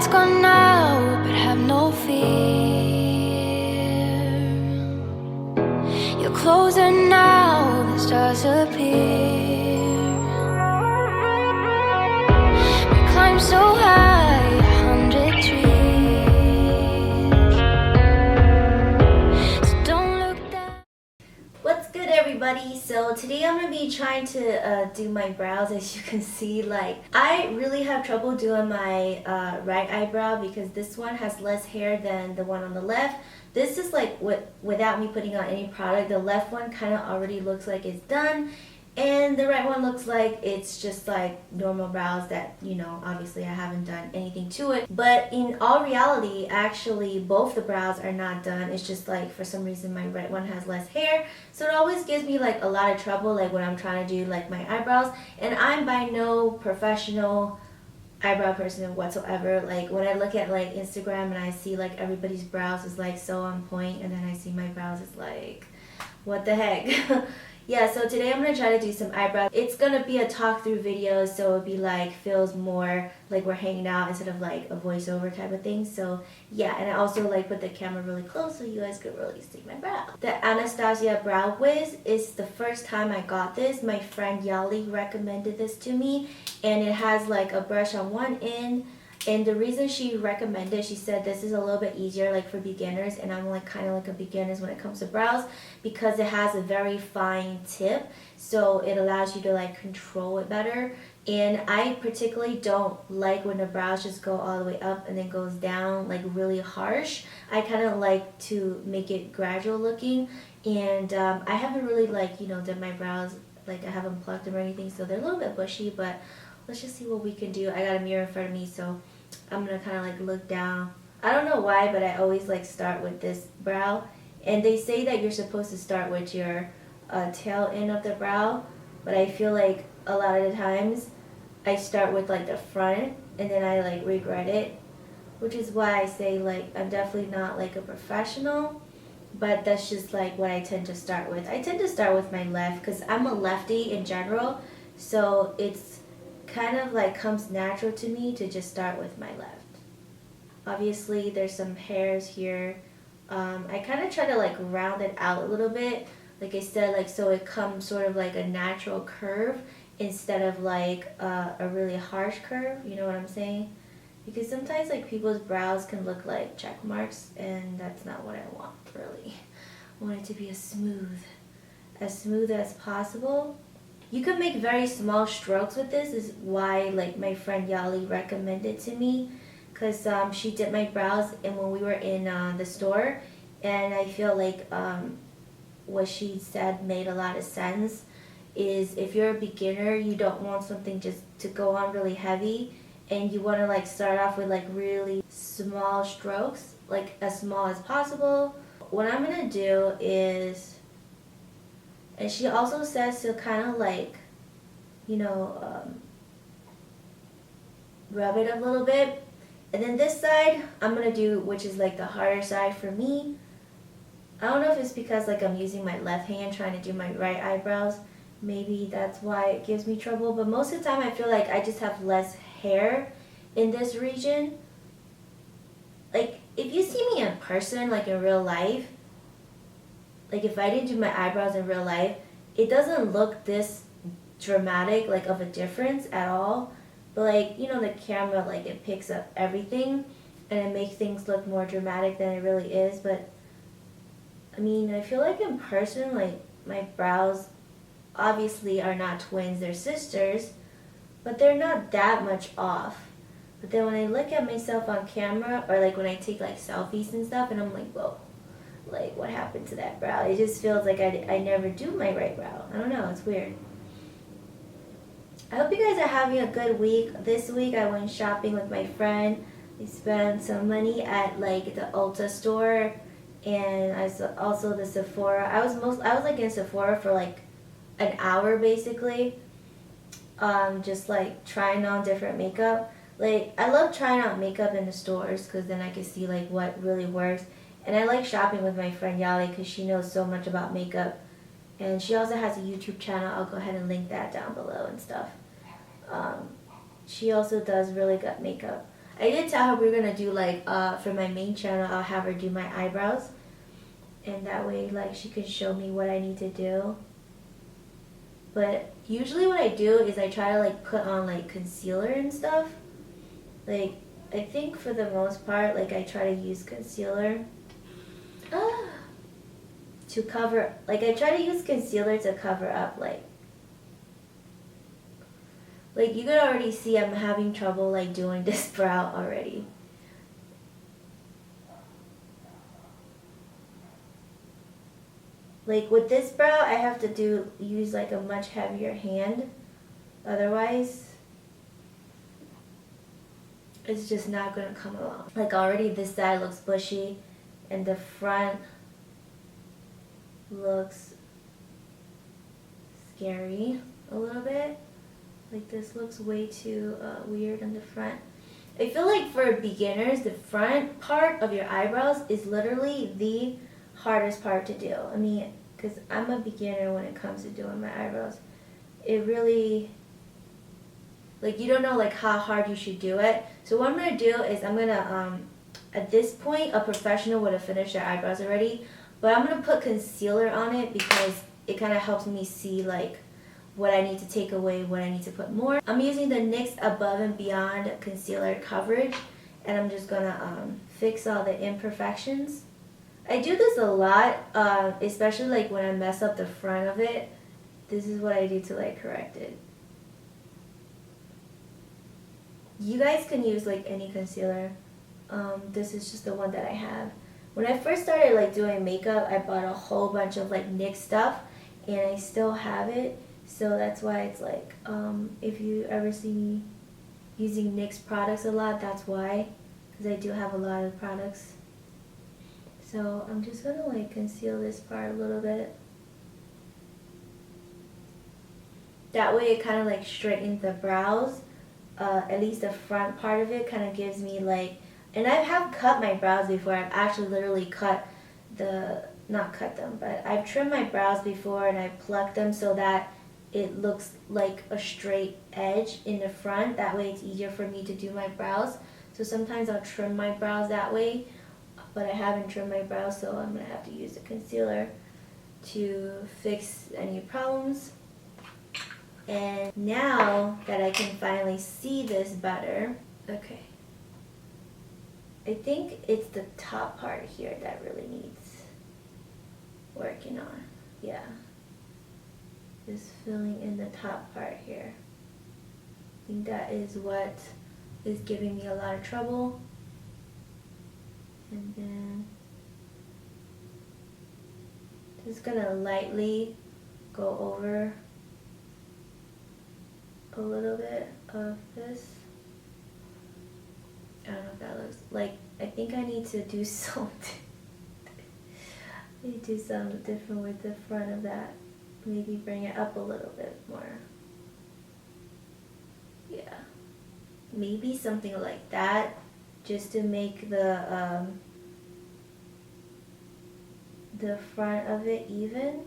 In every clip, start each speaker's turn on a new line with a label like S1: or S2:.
S1: lights gone now, but have no fear. You're closer now, the stars appear. We climb so high, 100 trees. So don't look down.
S2: What's good, everybody? So today I'm gonna be trying to do my brows. As you can see, like, I really have trouble doing my right eyebrow because this one has less hair than the one on the left. This is like without me putting on any product. The left one kind of already looks like it's done, and the right one looks like it's just like normal brows that, you know, obviously I haven't done anything to it. But in all reality, actually both the brows are not done. It's just like for some reason my right one has less hair. So it always gives me like a lot of trouble like when I'm trying to do like my eyebrows. And I'm by no professional eyebrow person whatsoever. Like when I look at like Instagram and I see like everybody's brows is like so on point, and then I see my brows, it's like, what the heck? Yeah, so today I'm gonna try to do some eyebrows. It's gonna be a talk through video, so it'll be like, feels more like we're hanging out instead of like a voiceover type of thing. So yeah, and I also like put the camera really close so you guys could really see my brow. The Anastasia Brow Wiz is the first time I got this. My friend Yali recommended this to me, and it has like a brush on one end. And the reason she recommended, she said this is a little bit easier like for beginners, and I'm like kind of like a beginner when it comes to brows because it has a very fine tip, so it allows you to like control it better. And I particularly don't like when the brows just go all the way up and then goes down like really harsh. I kind of like to make it gradual looking, and I haven't really like, you know, done my brows, like I haven't plucked them or anything, so they're a little bit bushy, but let's just see what we can do. I got a mirror in front of me, so I'm gonna kind of like look down. I don't know why, but I always like start with this brow, and they say that you're supposed to start with your tail end of the brow, but I feel like a lot of the times I start with like the front and then I like regret it, which is why I say like I'm definitely not like a professional, but that's just like what I tend to start with. I tend to start with my left because I'm a lefty in general, so it's kind of like comes natural to me to just start with my left. Obviously there's some hairs here. I kind of try to like round it out a little bit, like I said, like so it comes sort of like a natural curve instead of like a really harsh curve, you know what I'm saying? Because sometimes like people's brows can look like check marks, and that's not what I want really. I want it to be as smooth as possible. You can make very small strokes with this, is why like my friend Yali recommended to me, because she did my brows and when we were in the store, and I feel like what she said made a lot of sense. Is if you're a beginner, you don't want something just to go on really heavy, and you want to like start off with like really small strokes, like as small as possible. What I'm gonna do is, and she also says to kind of like, you know, rub it a little bit. And then this side, I'm going to do, which is like the harder side for me. I don't know if it's because like I'm using my left hand trying to do my right eyebrows. Maybe that's why it gives me trouble. But most of the time I feel like I just have less hair in this region. Like if you see me in person, like in real life, like if I didn't do my eyebrows in real life, it doesn't look this dramatic like of a difference at all. But like, you know, the camera, like it picks up everything and it makes things look more dramatic than it really is. But I mean, I feel like in person, like my brows obviously are not twins, they're sisters, but they're not that much off. But then when I look at myself on camera, or like when I take like selfies and stuff, and I'm like, whoa, like what happened to that brow? It just feels like I never do my right brow. I don't know, it's weird. I hope you guys are having a good week. This week I went shopping with my friend. We spent some money at like the Ulta store, and also the Sephora. I was like in Sephora for like an hour basically, just like trying on different makeup. Like I love trying out makeup in the stores because then I can see like what really works. And I like shopping with my friend Yali because she knows so much about makeup. And she also has a YouTube channel. I'll go ahead and link that down below and stuff. She also does really good makeup. I did tell her we were gonna do like for my main channel, I'll have her do my eyebrows, and that way like she can show me what I need to do. But usually what I do is I try to like put on like concealer and stuff. Like I think for the most part, like I try to use concealer to cover, like I try to use concealer to cover up like you could already see I'm having trouble like doing this brow already. Like with this brow, I have to use like a much heavier hand. Otherwise, it's just not gonna come along. Like already this side looks bushy and the front looks scary a little bit. Like this looks way too weird on the front. I feel like for beginners, the front part of your eyebrows is literally the hardest part to do. I mean, because I'm a beginner when it comes to doing my eyebrows. It really, like you don't know like how hard you should do it. So what I'm going to do is I'm going to, at this point, a professional would have finished their eyebrows already. But I'm going to put concealer on it because it kind of helps me see like what I need to take away, what I need to put more. I'm using the NYX Above and Beyond Concealer Coverage, and I'm just gonna fix all the imperfections. I do this a lot, especially like when I mess up the front of it. This is what I do to like correct it. You guys can use like any concealer. This is just the one that I have. When I first started like doing makeup, I bought a whole bunch of like NYX stuff, and I still have it. So that's why it's like, if you ever see me using NYX products a lot, that's why. Because I do have a lot of products. So I'm just going to like conceal this part a little bit. That way it kind of like straightens the brows. At least the front part of it kind of gives me like, and I have cut my brows before. I've actually literally cut not cut them, but I've trimmed my brows before and I've plucked them so that it looks like a straight edge in the front. That way it's easier for me to do my brows. So sometimes I'll trim my brows that way, but I haven't trimmed my brows, so I'm going to have to use a concealer to fix any problems. And now that I can finally see this better, okay. I think it's the top part here that really needs working on. Yeah. Just filling in the top part here. I think that is what is giving me a lot of trouble. And then just gonna lightly go over a little bit of this. I don't know if that looks like, I think I need to do something. I need to do something different with the front of that. Maybe bring it up a little bit more. Yeah. Maybe something like that, just to make the front of it even.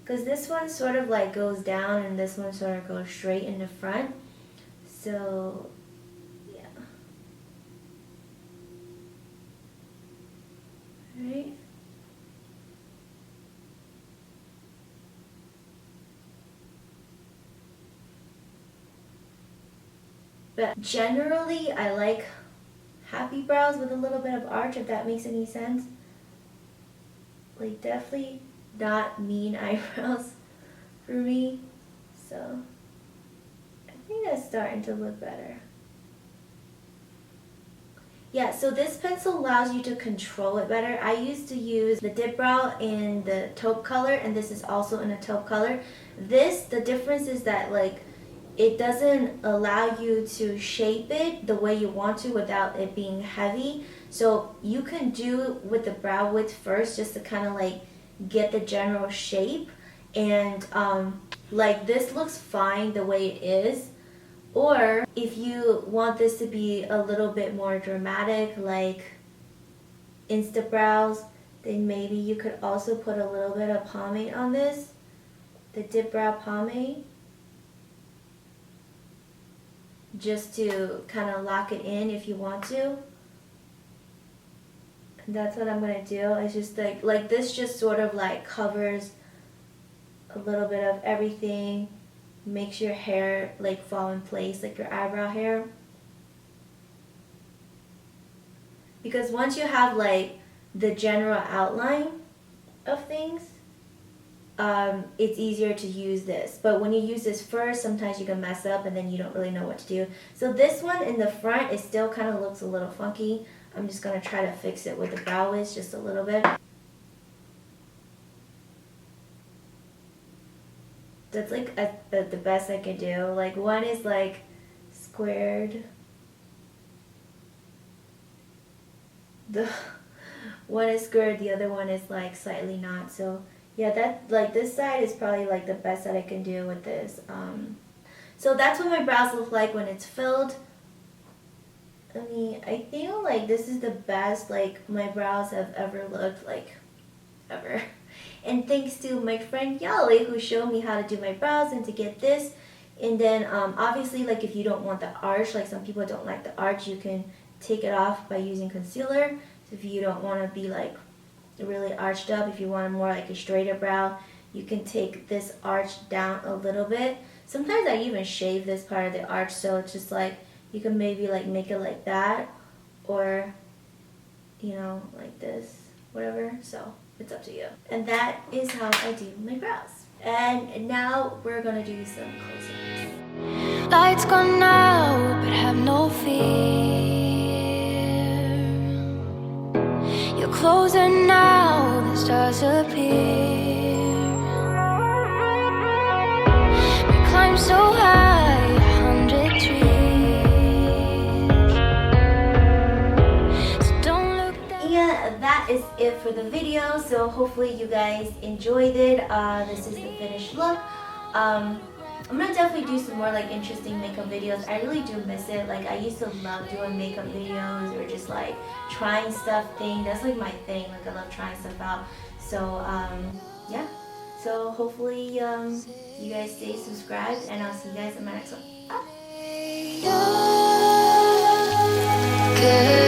S2: Because this one sort of like goes down and this one sort of goes straight in the front. So, yeah. Alright. But generally, I like happy brows with a little bit of arch, if that makes any sense. Like, definitely not mean eyebrows for me. So, I think that's starting to look better. Yeah, so this pencil allows you to control it better. I used to use the dip brow in the taupe color, and this is also in a taupe color. The difference is that, like, it doesn't allow you to shape it the way you want to without it being heavy. So you can do with the brow width first just to kind of like get the general shape. And like this looks fine the way it is. Or if you want this to be a little bit more dramatic, like Insta brows, then maybe you could also put a little bit of pomade on this, the dip brow pomade. just to kind of lock it in if you want to. And that's what I'm gonna do. It's just like this just sort of like covers a little bit of everything, makes your hair like fall in place, like your eyebrow hair. Because once you have like the general outline of things, it's easier to use this. But when you use this first, sometimes you can mess up and then you don't really know what to do. So this one in the front, it still kind of looks a little funky. I'm just going to try to fix it with the brow wiz just a little bit. That's like the best I can do. Like one is like squared. The one is squared, the other one is like slightly not. So yeah, that like this side is probably like the best that I can do with this. So that's what my brows look like when it's filled. I mean, I feel like this is the best like my brows have ever looked, like ever. And thanks to my friend Yali who showed me how to do my brows and to get this. And then obviously like if you don't want the arch, like some people don't like the arch, you can take it off by using concealer. So if you don't want to be like really arched up, if you want more like a straighter brow, you can take this arch down a little bit. Sometimes I even shave this part of the arch, so it's just like you can maybe like make it like that, or you know, like this, whatever. So it's up to you. And that is how I do my brows. And now we're gonna do some closing.
S1: Lights gone out, but have no fear. You're closer now, the stars appear. We climb so high, 100 trees. So don't look down.
S2: Yeah, that is it for the video. So hopefully you guys enjoyed it. This is the finished look. I'm gonna definitely do some more like interesting makeup videos. I really do miss it. Like I used to love doing makeup videos or just like trying stuff thing. That's like my thing. Like I love trying stuff out. So yeah. So hopefully you guys stay subscribed, and I'll see you guys in my next one. Bye.
S1: Good.